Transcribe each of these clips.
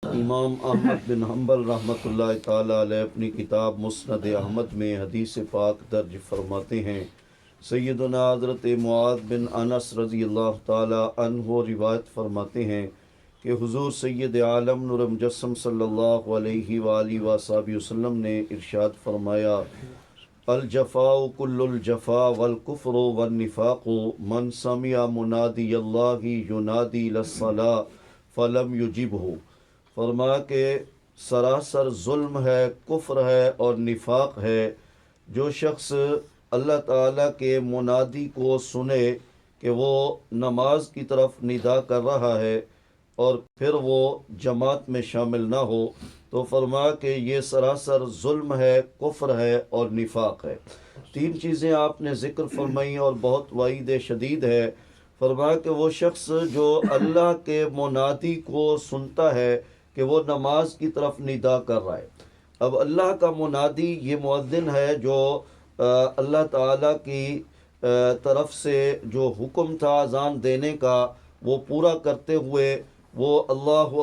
امام احمد بن حنبل رحمۃ اللہ تعالیٰ علیہ اپنی کتاب مسند احمد میں حدیث پاک درج فرماتے ہیں، سیدنا حضرت معاذ بن انس رضی اللہ تعالیٰ عنہ روایت فرماتے ہیں کہ حضور سید عالم نور مجسم صلی اللہ علیہ وآلہ وصحبہ وسلم نے ارشاد فرمایا، الجفاء کل الجفاء والکفر والنفاق من سمع منادی اللہ ینادی للصلاۃ فلم یجبہ۔ فرمایا کہ سراسر ظلم ہے، کفر ہے اور نفاق ہے جو شخص اللہ تعالیٰ کے منادی کو سنے کہ وہ نماز کی طرف ندا کر رہا ہے اور پھر وہ جماعت میں شامل نہ ہو، تو فرمایا کہ یہ سراسر ظلم ہے، کفر ہے اور نفاق ہے۔ تین چیزیں آپ نے ذکر فرمائی اور بہت وعید شدید ہے۔ فرمایا کہ وہ شخص جو اللہ کے منادی کو سنتا ہے کہ وہ نماز کی طرف ندا کر رہا ہے۔ اب اللہ کا منادی یہ مؤذن ہے جو اللہ تعالیٰ کی طرف سے جو حکم تھا اذان دینے کا وہ پورا کرتے ہوئے وہ اللہ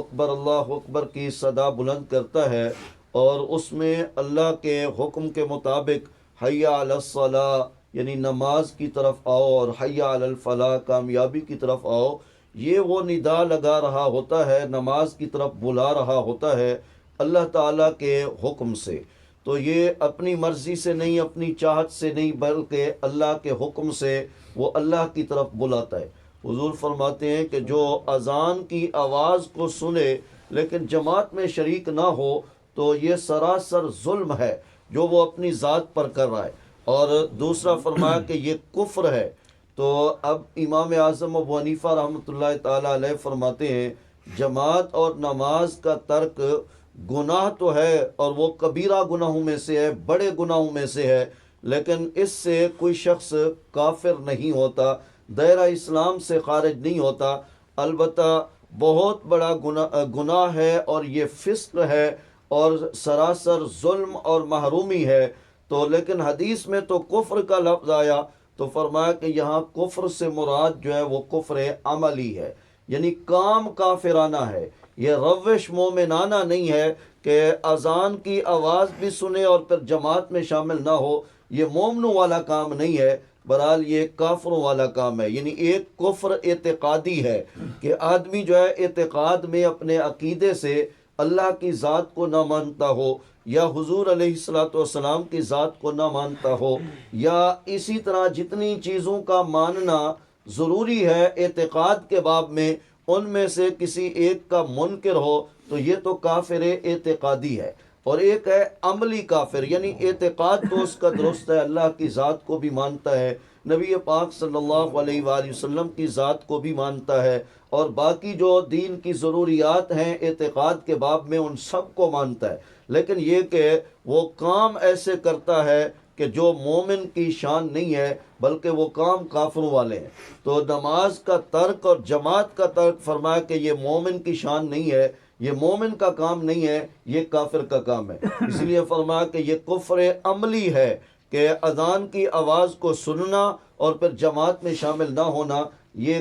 اکبر کی صدا بلند کرتا ہے، اور اس میں اللہ کے حکم کے مطابق حی علی الصلاۃ یعنی نماز کی طرف آؤ اور حی علی الفلاح کامیابی کی طرف آؤ، یہ وہ ندا لگا رہا ہوتا ہے، نماز کی طرف بلا رہا ہوتا ہے اللہ تعالیٰ کے حکم سے۔ تو یہ اپنی مرضی سے نہیں، اپنی چاہت سے نہیں، بلکہ اللہ کے حکم سے وہ اللہ کی طرف بلاتا ہے۔ حضور فرماتے ہیں کہ جو اذان کی آواز کو سنے لیکن جماعت میں شریک نہ ہو تو یہ سراسر ظلم ہے جو وہ اپنی ذات پر کر رہا ہے۔ اور دوسرا فرمایا کہ یہ کفر ہے۔ تو اب امام اعظم ابو حنیفہ رحمۃ اللہ تعالیٰ علیہ فرماتے ہیں جماعت اور نماز کا ترک گناہ تو ہے اور وہ کبیرہ گناہوں میں سے ہے، بڑے گناہوں میں سے ہے، لیکن اس سے کوئی شخص کافر نہیں ہوتا، دائرہ اسلام سے خارج نہیں ہوتا۔ البتہ بہت بڑا گناہ ہے اور یہ فسق ہے اور سراسر ظلم اور محرومی ہے۔ تو لیکن حدیث میں تو کفر کا لفظ آیا تو فرمایا کہ یہاں کفر سے مراد جو ہے وہ کفر عملی ہے، یعنی کام کافرانہ ہے، یہ روش مومنانہ نہیں ہے کہ اذان کی آواز بھی سنے اور پھر جماعت میں شامل نہ ہو، یہ مومنوں والا کام نہیں ہے، بہرحال یہ کافروں والا کام ہے۔ یعنی ایک کفر اعتقادی ہے کہ آدمی جو ہے اعتقاد میں اپنے عقیدے سے اللہ کی ذات کو نہ مانتا ہو یا حضور علیہ الصلوۃ والسلام کی ذات کو نہ مانتا ہو، یا اسی طرح جتنی چیزوں کا ماننا ضروری ہے اعتقاد کے باب میں ان میں سے کسی ایک کا منکر ہو تو یہ تو کافر اعتقادی ہے۔ اور ایک ہے عملی کافر، یعنی اعتقاد تو اس کا درست ہے، اللہ کی ذات کو بھی مانتا ہے، نبی پاک صلی اللہ علیہ وآلہ وسلم کی ذات کو بھی مانتا ہے، اور باقی جو دین کی ضروریات ہیں اعتقاد کے باب میں ان سب کو مانتا ہے، لیکن یہ کہ وہ کام ایسے کرتا ہے کہ جو مومن کی شان نہیں ہے بلکہ وہ کام کافروں والے ہیں۔ تو نماز کا ترک اور جماعت کا ترک فرمایا کہ یہ مومن کی شان نہیں ہے، یہ مومن کا کام نہیں ہے، یہ کافر کا کام ہے۔ اس لیے فرمایا کہ یہ کفر عملی ہے کہ اذان کی آواز کو سننا اور پھر جماعت میں شامل نہ ہونا، یہ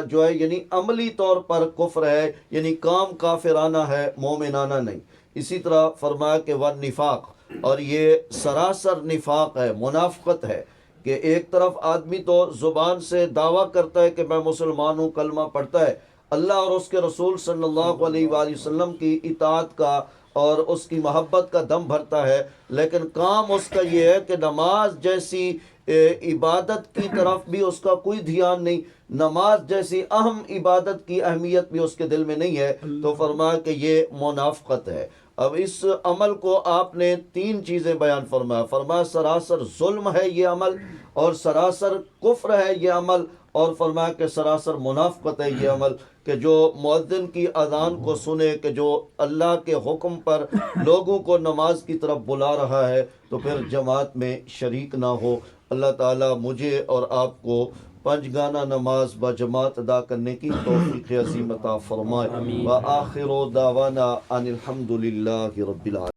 جو ہے یعنی عملی طور پر کفر ہے، یعنی کام کافرانہ ہے، مومنانہ نہیں۔ اسی طرح فرمایا کہ والنفاق، اور یہ سراسر نفاق ہے، منافقت ہے کہ ایک طرف آدمی تو زبان سے دعویٰ کرتا ہے کہ میں مسلمان ہوں، کلمہ پڑھتا ہے، اللہ اور اس کے رسول صلی اللہ علیہ وآلہ وسلم کی اطاعت کا اور اس کی محبت کا دم بھرتا ہے، لیکن کام اس کا یہ ہے کہ نماز جیسی عبادت کی طرف بھی اس کا کوئی دھیان نہیں، نماز جیسی اہم عبادت کی اہمیت بھی اس کے دل میں نہیں ہے، تو فرمایا کہ یہ منافقت ہے۔ اب اس عمل کو آپ نے تین چیزیں بیان فرمایا سراسر ظلم ہے یہ عمل، اور سراسر کفر ہے یہ عمل، اور فرمایا کہ سراسر منافقت ہے یہ عمل کہ جو مؤذن کی اذان کو سنے کہ جو اللہ کے حکم پر لوگوں کو نماز کی طرف بلا رہا ہے تو پھر جماعت میں شریک نہ ہو۔ اللہ تعالیٰ مجھے اور آپ کو 5 گانہ نماز با جماعت ادا کرنے کی توفیق عظیم عطا فرمائے۔ وآخر دعوانا ان الحمد للہ رب العالمین۔